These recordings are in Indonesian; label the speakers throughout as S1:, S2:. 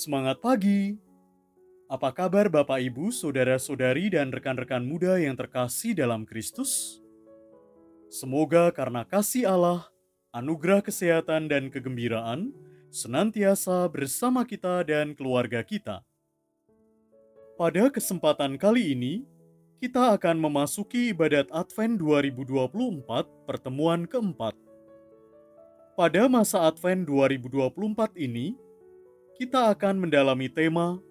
S1: Semangat pagi. Apa kabar Bapak Ibu, saudara-saudari dan rekan-rekan muda yang terkasih dalam Kristus? Semoga karena kasih Allah, anugerah kesehatan dan kegembiraan senantiasa bersama kita dan keluarga kita. Pada kesempatan kali ini, kita akan memasuki ibadat Advent 2024 pertemuan keempat. Pada masa Advent 2024 ini, kita akan mendalami tema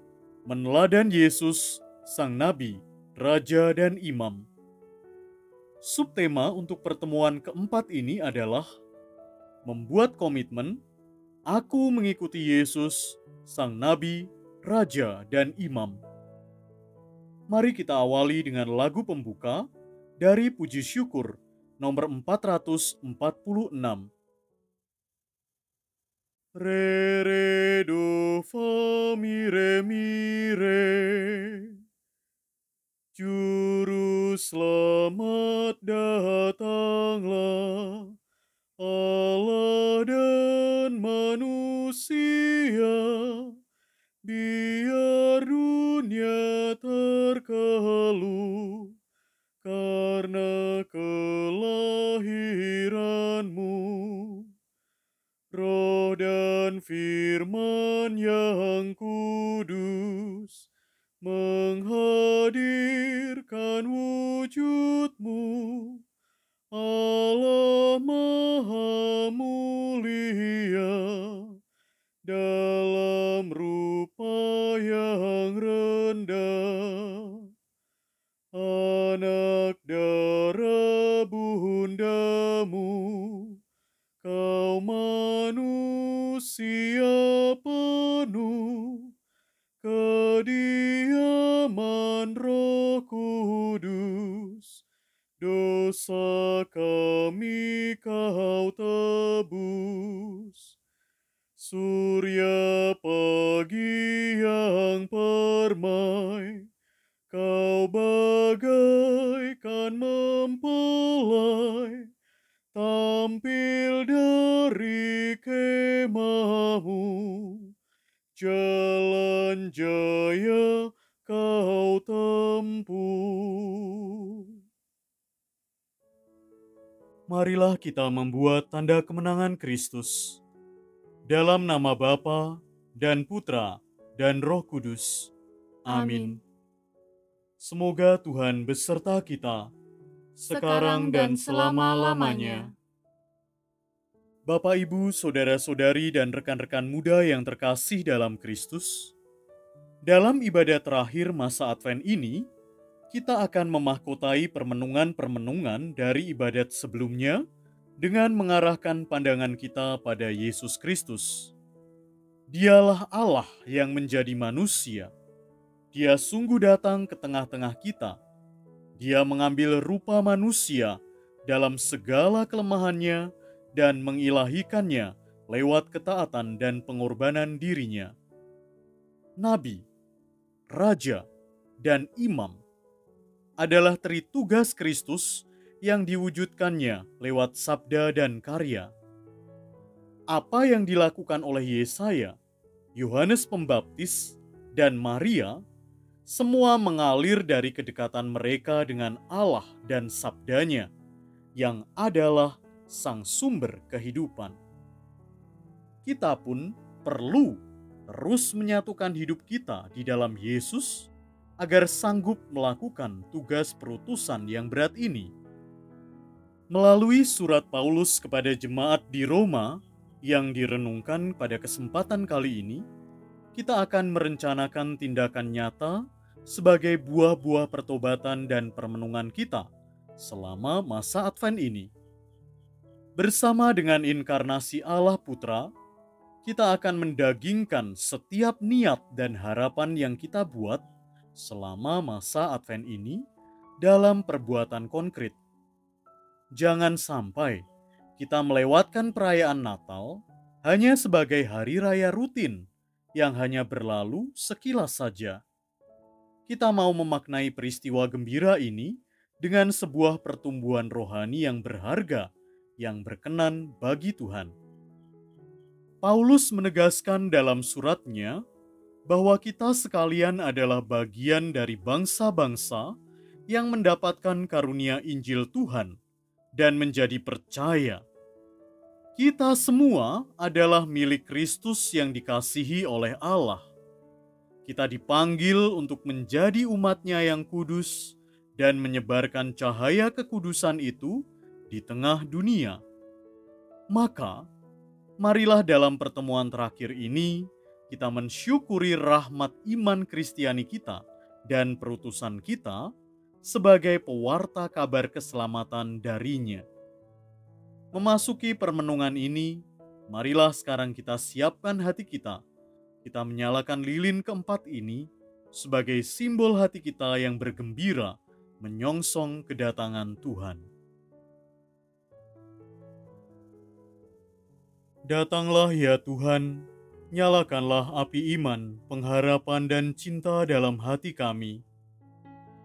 S1: Meneladan Yesus, Sang Nabi, Raja dan Imam. Subtema untuk pertemuan keempat ini adalah membuat komitmen, aku mengikuti Yesus, Sang Nabi, Raja dan Imam. Mari kita awali dengan lagu pembuka dari Puji Syukur nomor 446. Re re do fa mi re. Juru selamat datanglah, Allah dan manusia, biar dunia terkeluh karena kelahiranmu. Roh dan firman yang kudus menghadirkan wujudmu, Allah Maha Mulia, dalam rupa yang rendah. Anak darah bundamu, kau manusia penuh kediaman Roh Kudus, dosa kami kau tebus. Surya pagi yang permai, kau bagaikan mempelai, tampil dari kemahmu, jalan jaya kau tempuh. Marilah kita membuat tanda kemenangan Kristus. Dalam nama Bapa dan Putra dan Roh Kudus. Amin. Semoga Tuhan beserta kita, sekarang dan selama-lamanya. Bapak, Ibu, saudara-saudari, dan rekan-rekan muda yang terkasih dalam Kristus, dalam ibadah terakhir masa Advent ini, kita akan memahkotai permenungan-permenungan dari ibadat sebelumnya dengan mengarahkan pandangan kita pada Yesus Kristus. Dialah Allah yang menjadi manusia. Dia sungguh datang ke tengah-tengah kita. Dia mengambil rupa manusia dalam segala kelemahannya dan mengilahikannya lewat ketaatan dan pengorbanan dirinya. Nabi, Raja, dan Imam adalah tritugas Kristus yang diwujudkannya lewat sabda dan karya. Apa yang dilakukan oleh Yesaya, Yohanes Pembaptis, dan Maria, semua mengalir dari kedekatan mereka dengan Allah dan sabdanya, yang adalah sang sumber kehidupan. Kita pun perlu terus menyatukan hidup kita di dalam Yesus agar sanggup melakukan tugas perutusan yang berat ini. Melalui surat Paulus kepada jemaat di Roma yang direnungkan pada kesempatan kali ini, kita akan merencanakan tindakan nyata sebagai buah-buah pertobatan dan permenungan kita selama masa Advent ini. Bersama dengan inkarnasi Allah Putra, kita akan mendagingkan setiap niat dan harapan yang kita buat selama masa Advent ini dalam perbuatan konkret. Jangan sampai kita melewatkan perayaan Natal hanya sebagai hari raya rutin yang hanya berlalu sekilas saja. Kita mau memaknai peristiwa gembira ini dengan sebuah pertumbuhan rohani yang berharga, yang berkenan bagi Tuhan. Paulus menegaskan dalam suratnya bahwa kita sekalian adalah bagian dari bangsa-bangsa yang mendapatkan karunia Injil Tuhan dan menjadi percaya. Kita semua adalah milik Kristus yang dikasihi oleh Allah. Kita dipanggil untuk menjadi umat-Nya yang kudus dan menyebarkan cahaya kekudusan itu di tengah dunia. Maka, marilah dalam pertemuan terakhir ini kita mensyukuri rahmat iman Kristiani kita dan perutusan kita sebagai pewarta kabar keselamatan darinya. Memasuki permenungan ini, marilah sekarang kita siapkan hati kita. Kita menyalakan lilin keempat ini sebagai simbol hati kita yang bergembira menyongsong kedatangan Tuhan. Datanglah ya Tuhan, nyalakanlah api iman, pengharapan dan cinta dalam hati kami,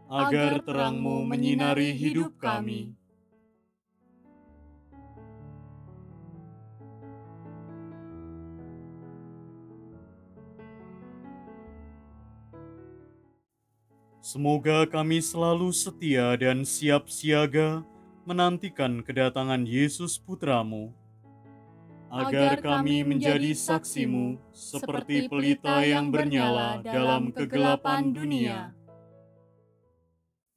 S1: agar terang-Mu menyinari hidup kami. Semoga kami selalu setia dan siap siaga menantikan kedatangan Yesus Putra-Mu, agar kami menjadi saksi-Mu seperti pelita yang bernyala dalam kegelapan dunia.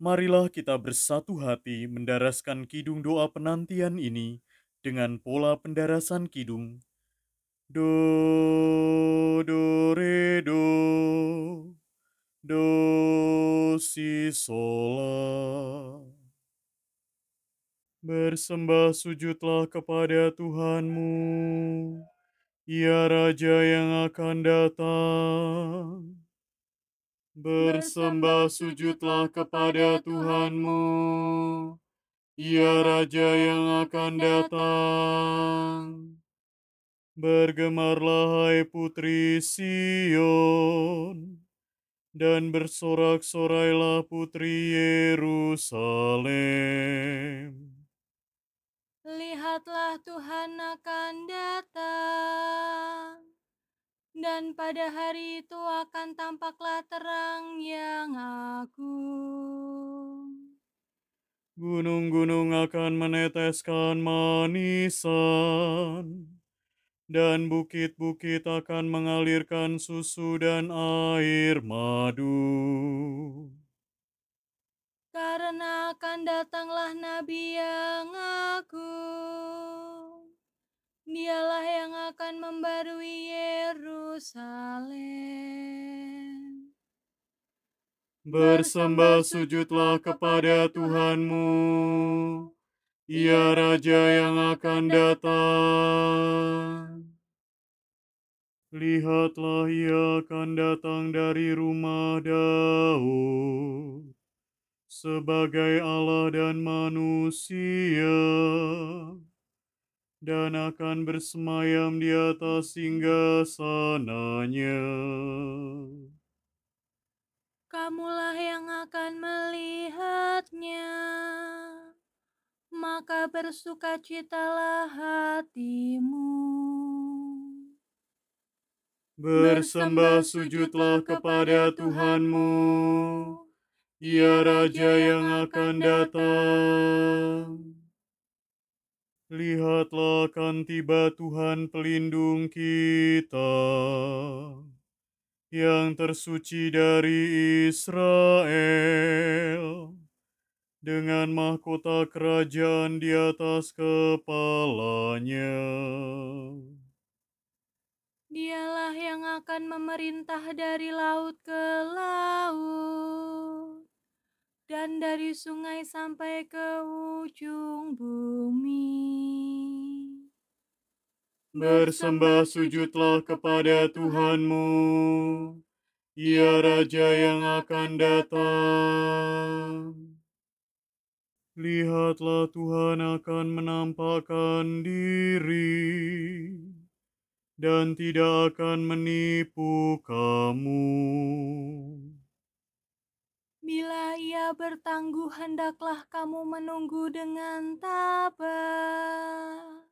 S1: Marilah kita bersatu hati mendaraskan kidung doa penantian ini dengan pola pendarasan kidung. Do, do, re, do, si, sol, la. Bersembah sujudlah kepada Tuhanmu, Ia Raja yang akan datang. Bersembah sujudlah kepada Tuhanmu, Ia Raja yang akan datang. Bergemarlah hai putri Sion, dan bersorak-sorailah putri Yerusalem.
S2: Lihatlah Tuhan akan datang, dan pada hari itu akan tampaklah terang yang agung.
S1: Gunung-gunung akan meneteskan manisan, dan bukit-bukit akan mengalirkan susu dan air madu.
S2: Karena akan datanglah Nabi yang agung, Dialah yang akan membarui Yerusalem.
S1: Bersembah sujudlah kepada Tuhanmu, Ia Raja yang akan datang. Lihatlah Ia akan datang dari rumah Daud, sebagai Allah dan manusia, dan akan bersemayam di atas singgasananya.
S2: Kamulah yang akan melihatnya, maka bersukacitalah hatimu.
S1: Bersembah sujudlah kepada Tuhanmu, Ia Raja yang akan datang. Lihatlah akan tiba Tuhan pelindung kita, yang tersuci dari Israel, dengan mahkota kerajaan di atas kepalanya.
S2: Dialah yang akan memerintah dari laut ke laut, dan dari sungai sampai ke ujung bumi.
S1: Bersembah sujudlah kepada Tuhanmu, Ia Raja yang akan datang. Lihatlah Tuhan akan menampakkan diri dan tidak akan menipu kamu.
S2: Bila Ia bertangguh, hendaklah kamu menunggu dengan tabah,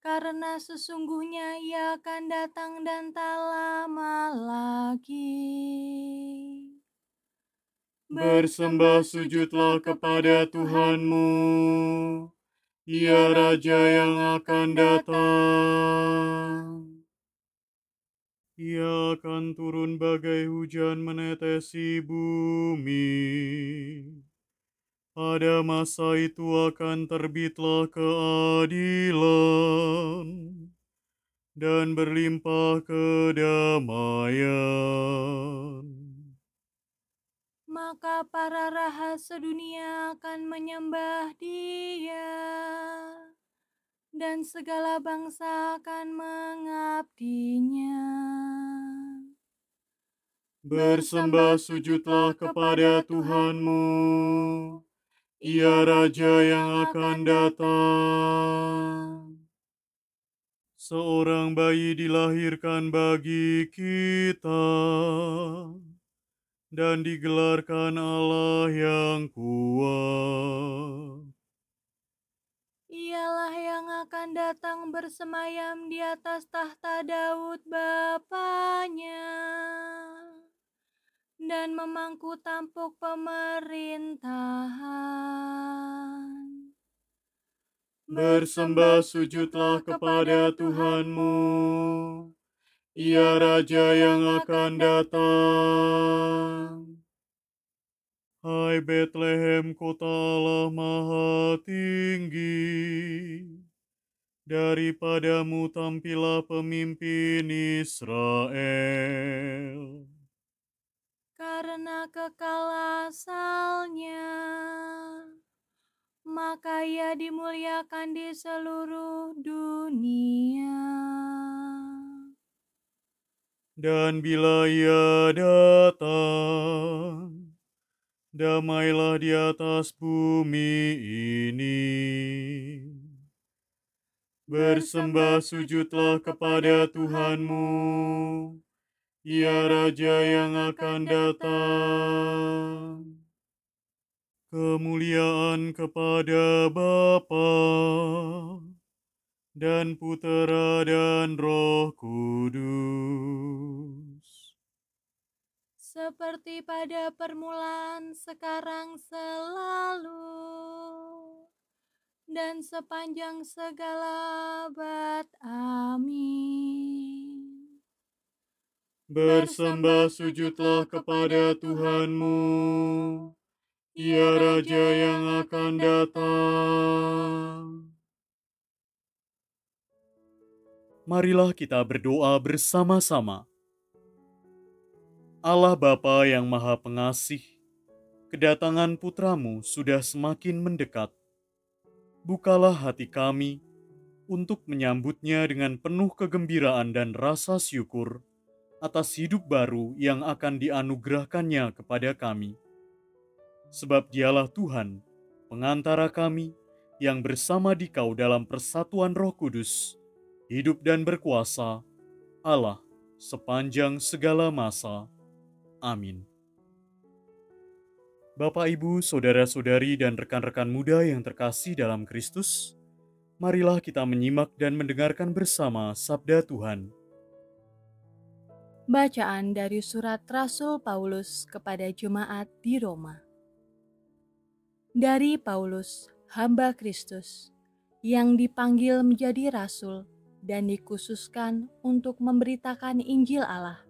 S2: karena sesungguhnya Ia akan datang dan tak lama lagi.
S1: Bersembah sujudlah kepada Tuhanmu, Ia Raja yang akan datang. Ia akan turun bagai hujan menetesi bumi. Pada masa itu akan terbitlah keadilan dan berlimpah kedamaian.
S2: Maka para raja sedunia akan menyembah Dia, dan segala bangsa akan mengabdinya.
S1: Bersembah sujudlah kepada Tuhanmu, Ia Raja yang akan datang. Seorang bayi dilahirkan bagi kita, dan digelarkan Allah yang kuat.
S2: Ialah yang akan datang bersemayam di atas tahta Daud Bapanya, dan memangku tampuk pemerintahan.
S1: Bersembah sujudlah kepada Tuhanmu, Ia Raja yang akan datang. Hai Betlehem, kota Allah Maha Tinggi, daripadamu tampillah pemimpin Israel.
S2: Karena kekal asalnya, maka Ia dimuliakan di seluruh dunia.
S1: Dan bila Ia datang, damailah di atas bumi ini. Bersembah sujudlah kepada Tuhanmu, Ia Raja yang akan datang. Kemuliaan kepada Bapa dan Putera dan Roh Kudus.
S2: Seperti pada permulaan, sekarang, selalu, dan sepanjang segala abad. Amin.
S1: Bersembah sujudlah kepada Tuhanmu, Ia Raja yang akan datang. Marilah kita berdoa bersama-sama. Allah Bapa yang Maha Pengasih, kedatangan Putramu sudah semakin mendekat. Bukalah hati kami untuk menyambutnya dengan penuh kegembiraan dan rasa syukur atas hidup baru yang akan dianugerahkannya kepada kami. Sebab Dialah Tuhan, pengantara kami, yang bersama Dikau dalam persatuan Roh Kudus, hidup dan berkuasa, Allah, sepanjang segala masa. Amin. Bapak, Ibu, Saudara-saudari, dan rekan-rekan muda yang terkasih dalam Kristus, marilah kita menyimak dan mendengarkan bersama Sabda Tuhan.
S2: Bacaan dari surat Rasul Paulus kepada jemaat di Roma. Dari Paulus, hamba Kristus, yang dipanggil menjadi rasul dan dikhususkan untuk memberitakan Injil Allah.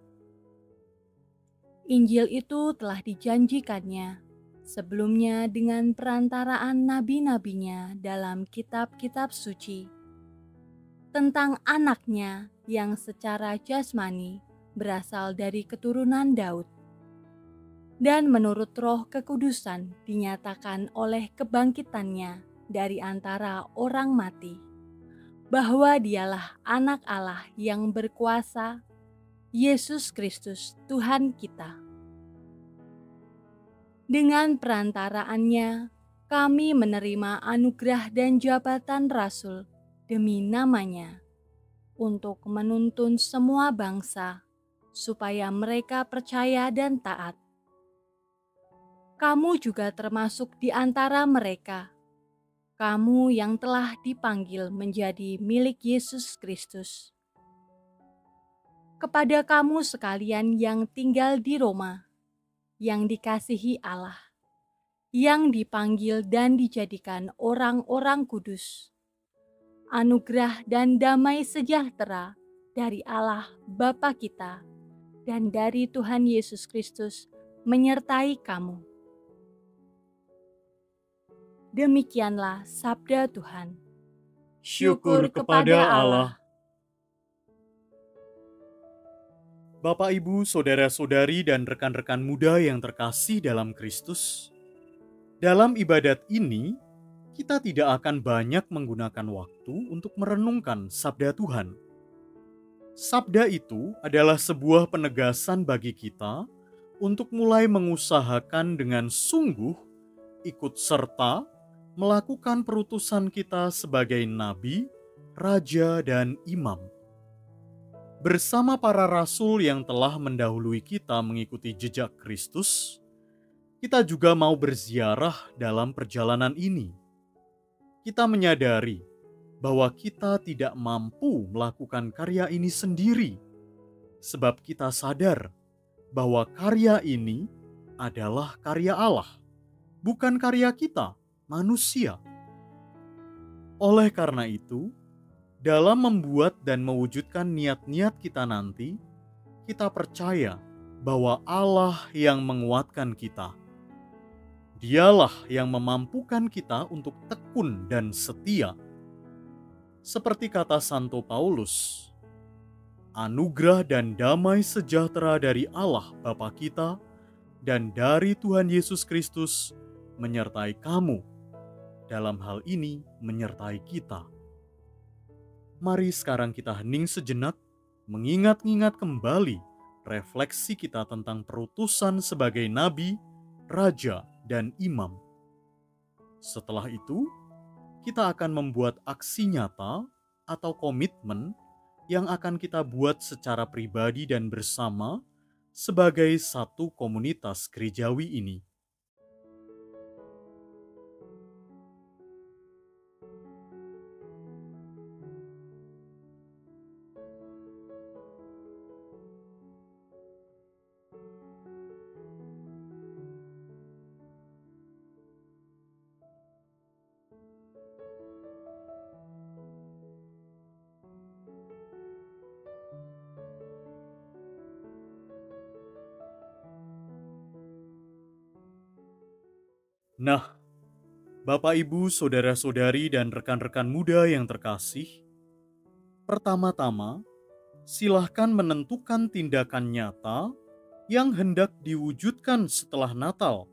S2: Injil itu telah dijanjikannya sebelumnya dengan perantaraan nabi-nabinya dalam kitab-kitab suci, tentang anaknya yang secara jasmani berasal dari keturunan Daud, dan menurut Roh Kekudusan dinyatakan oleh kebangkitannya dari antara orang mati, bahwa Dialah Anak Allah yang berkuasa, Yesus Kristus Tuhan kita. Dengan perantaraannya, kami menerima anugerah dan jabatan rasul demi namanya, untuk menuntun semua bangsa, supaya mereka percaya dan taat. Kamu juga termasuk di antara mereka, kamu yang telah dipanggil menjadi milik Yesus Kristus. Kepada kamu sekalian yang tinggal di Roma, yang dikasihi Allah, yang dipanggil dan dijadikan orang-orang kudus, anugerah dan damai sejahtera dari Allah Bapa kita dan dari Tuhan Yesus Kristus menyertai kamu. Demikianlah sabda Tuhan.
S1: Syukur kepada Allah. Bapak, Ibu, saudara-saudari, dan rekan-rekan muda yang terkasih dalam Kristus, dalam ibadat ini kita tidak akan banyak menggunakan waktu untuk merenungkan sabda Tuhan. Sabda itu adalah sebuah penegasan bagi kita untuk mulai mengusahakan dengan sungguh ikut serta melakukan perutusan kita sebagai nabi, raja, dan imam. Bersama para rasul yang telah mendahului kita mengikuti jejak Kristus, kita juga mau berziarah dalam perjalanan ini. Kita menyadari bahwa kita tidak mampu melakukan karya ini sendiri, sebab kita sadar bahwa karya ini adalah karya Allah, bukan karya kita, manusia. Oleh karena itu, dalam membuat dan mewujudkan niat-niat kita nanti, kita percaya bahwa Allah yang menguatkan kita. Dialah yang memampukan kita untuk tekun dan setia. Seperti kata Santo Paulus, anugerah dan damai sejahtera dari Allah Bapa kita dan dari Tuhan Yesus Kristus menyertai kamu. Dalam hal ini menyertai kita. Mari sekarang kita hening sejenak, mengingat-ingat kembali refleksi kita tentang perutusan sebagai nabi, raja, dan imam. Setelah itu, kita akan membuat aksi nyata atau komitmen yang akan kita buat secara pribadi dan bersama sebagai satu komunitas gerejawi ini. Nah, Bapak, Ibu, saudara-saudari, dan rekan-rekan muda yang terkasih, pertama-tama, silahkan menentukan tindakan nyata yang hendak diwujudkan setelah Natal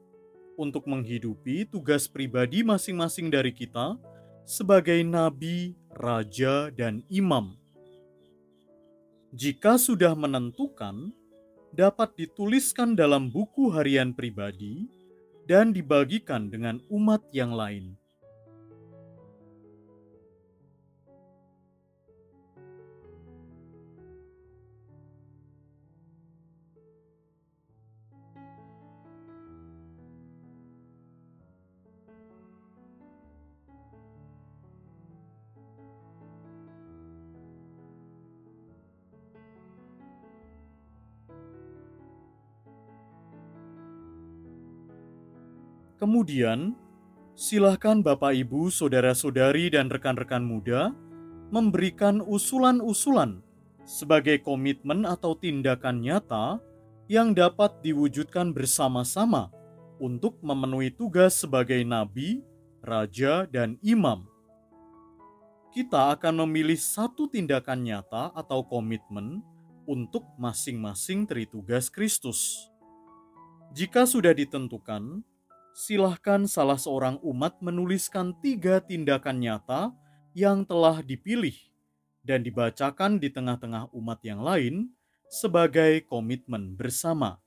S1: untuk menghidupi tugas pribadi masing-masing dari kita sebagai nabi, raja, dan imam. Jika sudah menentukan, dapat dituliskan dalam buku harian pribadi dan dibagikan dengan umat yang lain. Kemudian, silahkan Bapak, Ibu, saudara-saudari, dan rekan-rekan muda memberikan usulan-usulan sebagai komitmen atau tindakan nyata yang dapat diwujudkan bersama-sama untuk memenuhi tugas sebagai nabi, raja, dan imam. Kita akan memilih satu tindakan nyata atau komitmen untuk masing-masing teritugas Kristus. Jika sudah ditentukan, silahkan salah seorang umat menuliskan 3 tindakan nyata yang telah dipilih dan dibacakan di tengah-tengah umat yang lain sebagai komitmen bersama.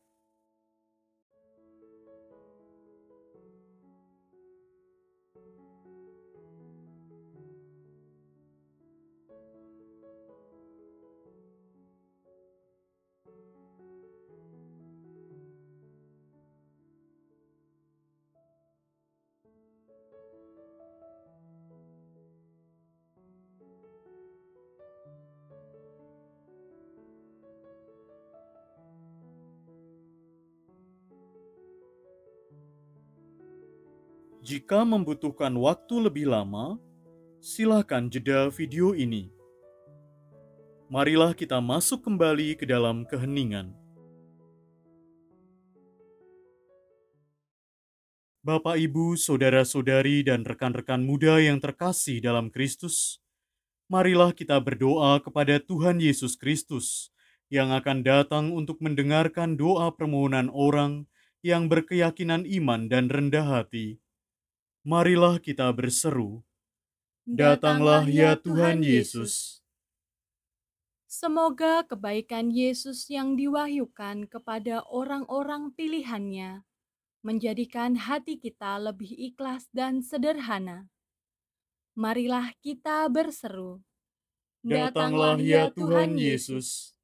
S1: Jika membutuhkan waktu lebih lama, silakan jeda video ini. Marilah kita masuk kembali ke dalam keheningan. Bapak, Ibu, saudara-saudari, dan rekan-rekan muda yang terkasih dalam Kristus, marilah kita berdoa kepada Tuhan Yesus Kristus yang akan datang untuk mendengarkan doa permohonan orang yang berkeyakinan iman dan rendah hati. Marilah kita berseru, "Datanglah ya Tuhan Yesus."
S2: Semoga kebaikan Yesus yang diwahyukan kepada orang-orang pilihannya menjadikan hati kita lebih ikhlas dan sederhana. Marilah kita berseru,
S1: Datanglah ya Tuhan Yesus.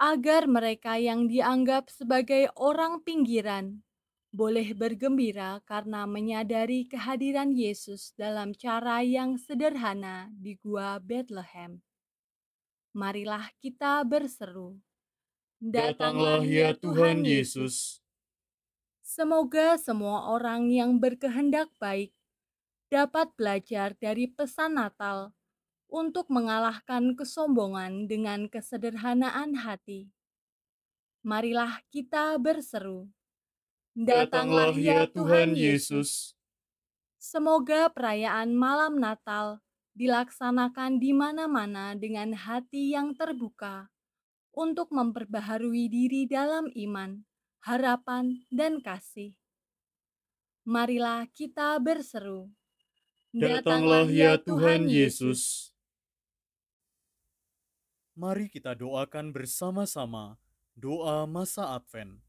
S2: agar mereka yang dianggap sebagai orang pinggiran boleh bergembira karena menyadari kehadiran Yesus dalam cara yang sederhana di Gua Bethlehem. Marilah kita berseru,
S1: Datanglah ya Tuhan Yesus.
S2: Semoga semua orang yang berkehendak baik dapat belajar dari pesan Natal untuk mengalahkan kesombongan dengan kesederhanaan hati. Marilah kita berseru,
S1: Datanglah ya Tuhan Yesus.
S2: Semoga perayaan malam Natal dilaksanakan di mana-mana dengan hati yang terbuka untuk memperbaharui diri dalam iman, harapan, dan kasih. Marilah kita berseru,
S1: Datanglah ya Tuhan Yesus. Mari kita doakan bersama-sama doa masa Advent.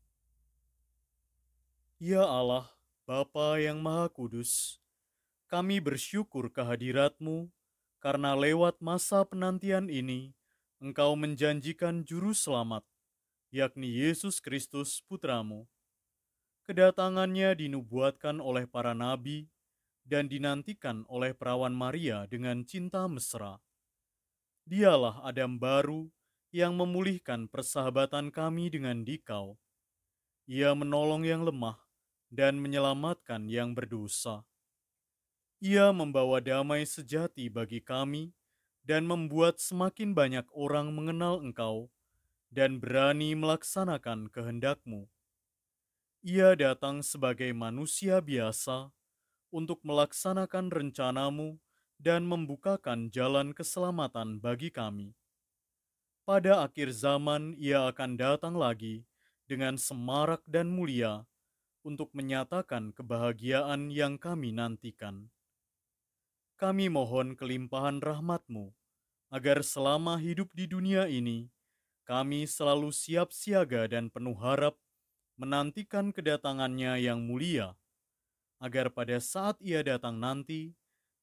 S1: Ya Allah, Bapa yang Maha Kudus, kami bersyukur kehadirat-Mu karena lewat masa penantian ini, Engkau menjanjikan juru selamat, yakni Yesus Kristus Putra-Mu. Kedatangannya dinubuatkan oleh para nabi dan dinantikan oleh perawan Maria dengan cinta mesra. Dialah Adam baru yang memulihkan persahabatan kami dengan Dikau. Ia menolong yang lemah dan menyelamatkan yang berdosa. Ia membawa damai sejati bagi kami dan membuat semakin banyak orang mengenal Engkau dan berani melaksanakan kehendak-Mu. Ia datang sebagai manusia biasa untuk melaksanakan rencana-Mu dan membukakan jalan keselamatan bagi kami. Pada akhir zaman ia akan datang lagi dengan semarak dan mulia untuk menyatakan kebahagiaan yang kami nantikan. Kami mohon kelimpahan rahmat-Mu, agar selama hidup di dunia ini, kami selalu siap siaga dan penuh harap menantikan kedatangannya yang mulia, agar pada saat ia datang nanti,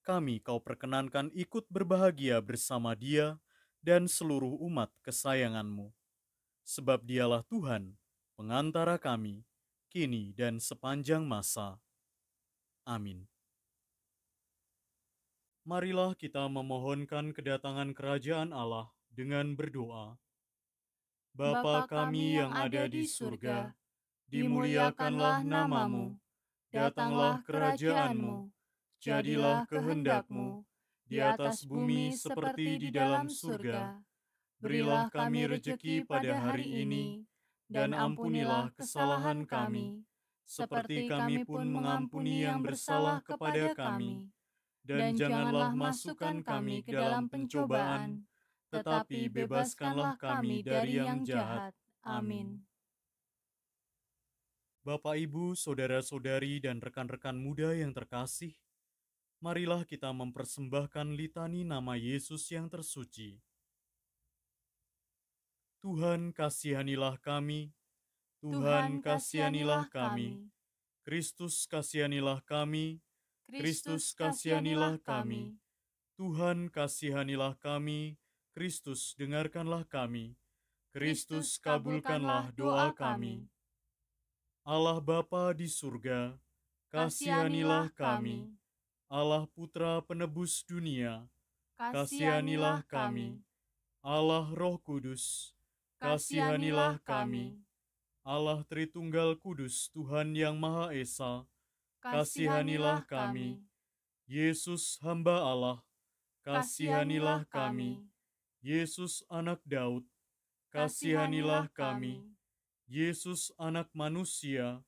S1: kami Kau perkenankan ikut berbahagia bersama Dia dan seluruh umat kesayangan-Mu. Sebab Dialah Tuhan, pengantara kami, kini dan sepanjang masa. Amin. Marilah kita memohonkan kedatangan kerajaan Allah dengan berdoa. Bapa kami yang ada di surga, dimuliakanlah namamu, datanglah kerajaan-Mu, jadilah kehendak-Mu, di atas bumi seperti di dalam surga. Berilah kami rejeki pada hari ini, dan ampunilah kesalahan kami, seperti kami pun mengampuni yang bersalah kepada kami. Dan janganlah masukkan kami ke dalam pencobaan, tetapi bebaskanlah kami dari yang jahat. Amin. Bapak, Ibu, saudara-saudari, dan rekan-rekan muda yang terkasih, marilah kita mempersembahkan litani nama Yesus yang tersuci. Tuhan, kasihanilah kami. Tuhan, kasihanilah kami. Kristus, kasihanilah kami. Kristus, kasihanilah kami. Tuhan, kasihanilah kami. Kristus, dengarkanlah kami. Kristus, kabulkanlah doa kami. Allah Bapa di surga, kasihanilah kami. Allah Putra penebus dunia, kasihanilah kami. Allah Roh Kudus, kasihanilah kami. Allah Tritunggal Kudus, Tuhan yang Maha Esa, kasihanilah kami. Yesus hamba Allah, kasihanilah kami. Yesus anak Daud, kasihanilah kami. Yesus anak manusia,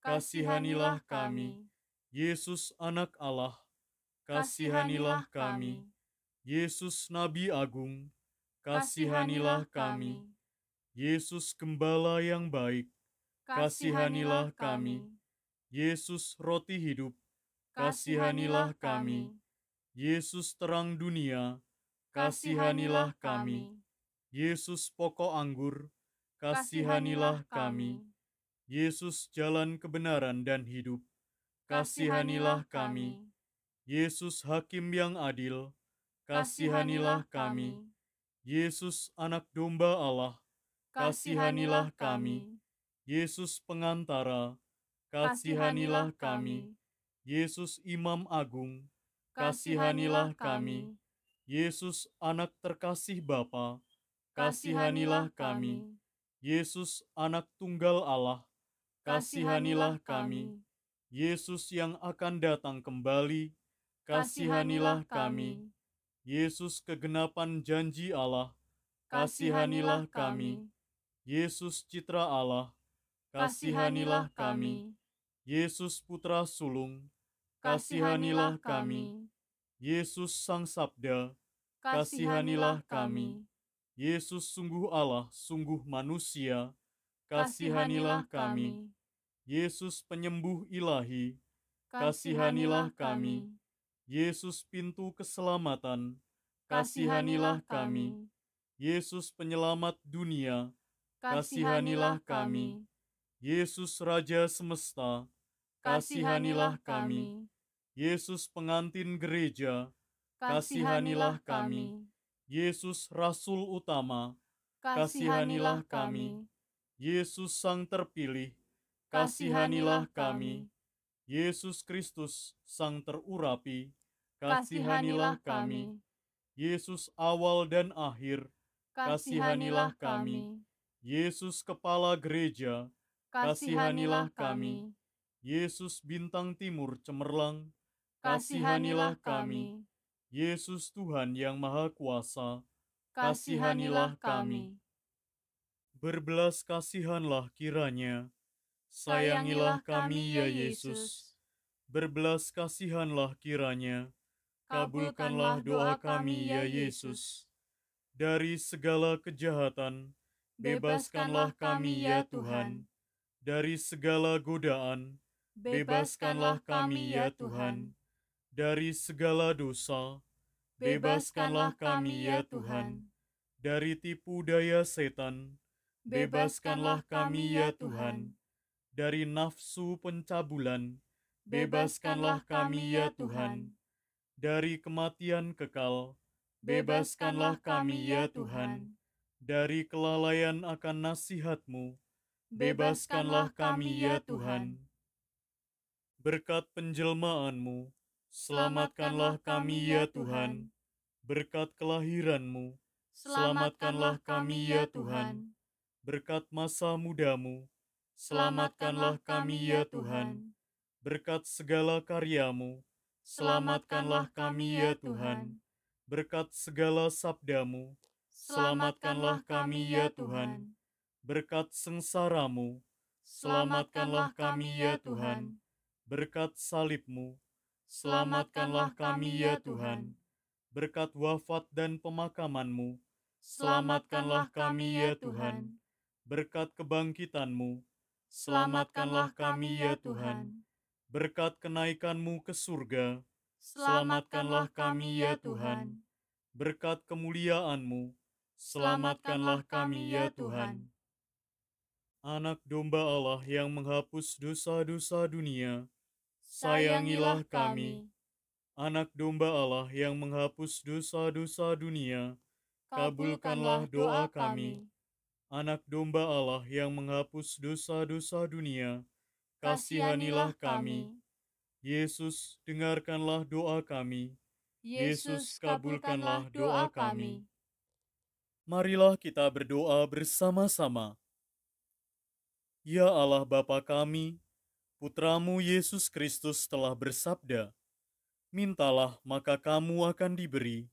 S1: kasihanilah kami. Yesus anak Allah, kasihanilah kami. Yesus Nabi Agung, kasihanilah kami. Yesus Gembala yang baik, kasihanilah kami. Yesus Roti Hidup, kasihanilah kami. Yesus Terang Dunia, kasihanilah kami. Yesus Pokok Anggur, kasihanilah kami. Yesus Jalan Kebenaran dan Hidup, kasihanilah kami. Yesus Hakim yang adil, kasihanilah kami. Yesus Anak Domba Allah, kasihanilah kami. Yesus Pengantara, kasihanilah kami. Yesus Imam Agung, kasihanilah kami. Yesus Anak Terkasih Bapa, kasihanilah kami. Yesus Anak Tunggal Allah, kasihanilah kami. Yesus yang akan datang kembali, kasihanilah kami. Yesus kegenapan janji Allah, kasihanilah kami. Yesus Citra Allah, kasihanilah kami. Yesus Putra Sulung, kasihanilah kami. Yesus Sang Sabda, kasihanilah kami. Yesus sungguh Allah, sungguh manusia, kasihanilah kami. Yesus Penyembuh Ilahi, kasihanilah kami. Yesus Pintu Keselamatan, kasihanilah kami. Yesus Penyelamat Dunia, kasihanilah kami. Yesus Raja Semesta, kasihanilah kami. Yesus Pengantin Gereja, kasihanilah kami. Yesus Rasul Utama, kasihanilah kami. Yesus Sang Terpilih, kasihanilah kami. Yesus Kristus Sang Terurapi, kasihanilah kami. Yesus Awal dan Akhir, kasihanilah kami. Yesus Kepala Gereja, kasihanilah kami. Yesus Bintang Timur Cemerlang, kasihanilah kami. Yesus Tuhan yang Maha Kuasa, kasihanilah kami. Berbelas kasihanlah kiranya. Sayangilah kami ya Yesus. Berbelas kasihanlah kiranya. Kabulkanlah doa kami ya Yesus. Dari segala kejahatan, bebaskanlah kami ya Tuhan. Dari segala godaan, bebaskanlah kami ya Tuhan. Dari segala dosa, bebaskanlah kami ya Tuhan. Dari tipu daya setan, bebaskanlah kami ya Tuhan. Dari nafsu pencabulan, bebaskanlah kami ya Tuhan. Dari kematian kekal, bebaskanlah kami ya Tuhan. Dari kelalaian akan nasihat-Mu, bebaskanlah kami ya Tuhan. Berkat penjelmaan-Mu, selamatkanlah kami ya Tuhan. Berkat kelahiran-Mu, selamatkanlah kami ya Tuhan. Berkat masa muda-Mu, selamatkanlah kami ya Tuhan. Berkat segala karya-Mu, selamatkanlah kami ya Tuhan. Berkat segala sabda-Mu, selamatkanlah kami ya Tuhan. Berkat sengsara-Mu, selamatkanlah kami ya Tuhan. Berkat salib-Mu, selamatkanlah kami ya Tuhan. Berkat wafat dan pemakaman-Mu, selamatkanlah kami ya Tuhan. Berkat kebangkitan-Mu, selamatkanlah kami ya Tuhan. Berkat kenaikan-Mu ke surga, selamatkanlah kami ya Tuhan. Berkat kemuliaan-Mu, selamatkanlah kami ya Tuhan. Anak Domba Allah yang menghapus dosa-dosa dunia, sayangilah kami. Anak Domba Allah yang menghapus dosa-dosa dunia, kabulkanlah doa kami. Anak Domba Allah yang menghapus dosa-dosa dunia, kasihanilah kami. Yesus, dengarkanlah doa kami. Yesus, kabulkanlah doa kami. Marilah kita berdoa bersama-sama. Ya Allah Bapa kami, Putramu Yesus Kristus telah bersabda, "Mintalah maka kamu akan diberi,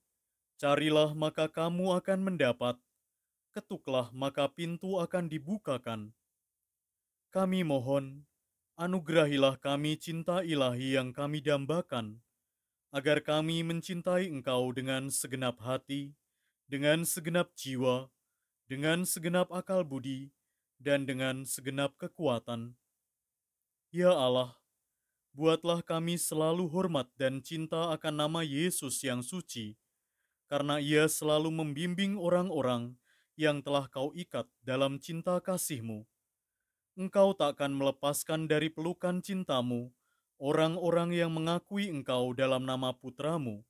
S1: carilah maka kamu akan mendapat, ketuklah maka pintu akan dibukakan." Kami mohon, anugerahilah kami cinta ilahi yang kami dambakan, agar kami mencintai Engkau dengan segenap hati, dengan segenap jiwa, dengan segenap akal budi, dan dengan segenap kekuatan. Ya Allah, buatlah kami selalu hormat dan cinta akan nama Yesus yang suci, karena Ia selalu membimbing orang-orang yang telah Kau ikat dalam cinta kasih-Mu. Engkau takkan melepaskan dari pelukan cinta-Mu orang-orang yang mengakui Engkau dalam nama Putra-Mu,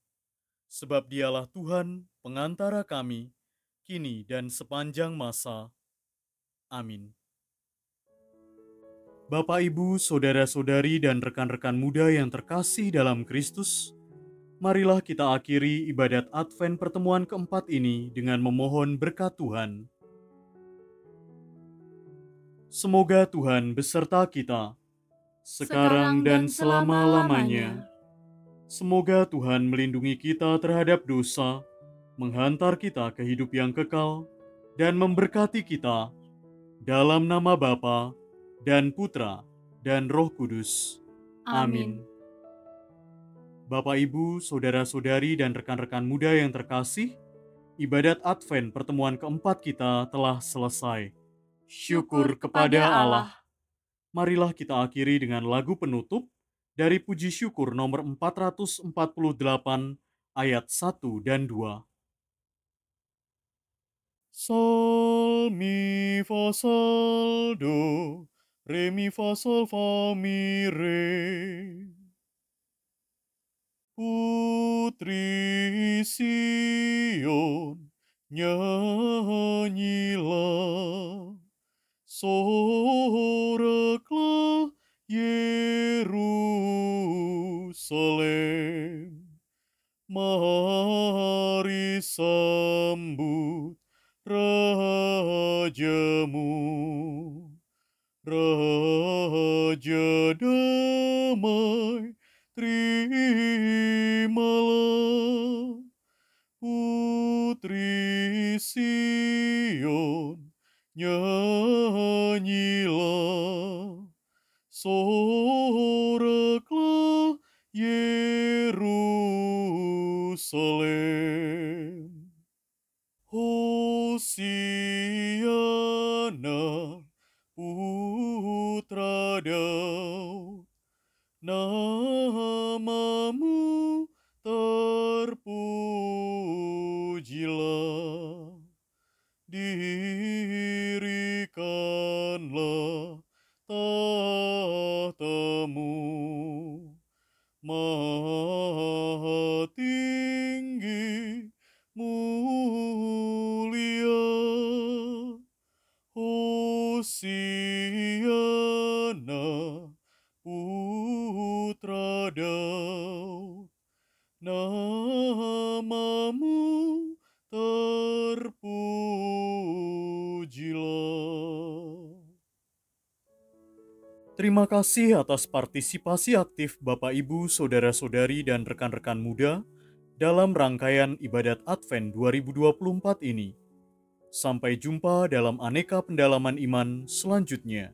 S1: sebab Dialah Tuhan, pengantara kami, kini dan sepanjang masa. Amin. Bapak, Ibu, saudara-saudari, dan rekan-rekan muda yang terkasih dalam Kristus, marilah kita akhiri ibadat Advent pertemuan keempat ini dengan memohon berkat Tuhan. Semoga Tuhan beserta kita, sekarang dan selama-lamanya. Semoga Tuhan melindungi kita terhadap dosa, menghantar kita ke hidup yang kekal, dan memberkati kita dalam nama Bapa dan Putra dan Roh Kudus. Amin. Bapak, Ibu, saudara-saudari, dan rekan-rekan muda yang terkasih, ibadat Advent pertemuan keempat kita telah selesai. Syukur kepada Allah. Marilah kita akhiri dengan lagu penutup dari Puji Syukur nomor 448 ayat 1 dan 2. Sol, mi, fa, sol, do, re, mi, fa, sol, fa, mi, re. Putri Sion, nyanyilah, soraklah Yerusalem. Mari sambut Rajamu, Raja damai, terimalah. Putri Sion, nyanyilah, soraklah Yerusalem. Hosiana, putra Daud, namamu terpujilah. Dirikanlah tahtamu, maha tinggi mulia. Hosiana, putra Daud, namamu terpujilah. Terima kasih atas partisipasi aktif Bapak, Ibu, saudara-saudari, dan rekan-rekan muda dalam rangkaian ibadat Advent 2024 ini. Sampai jumpa dalam aneka pendalaman iman selanjutnya.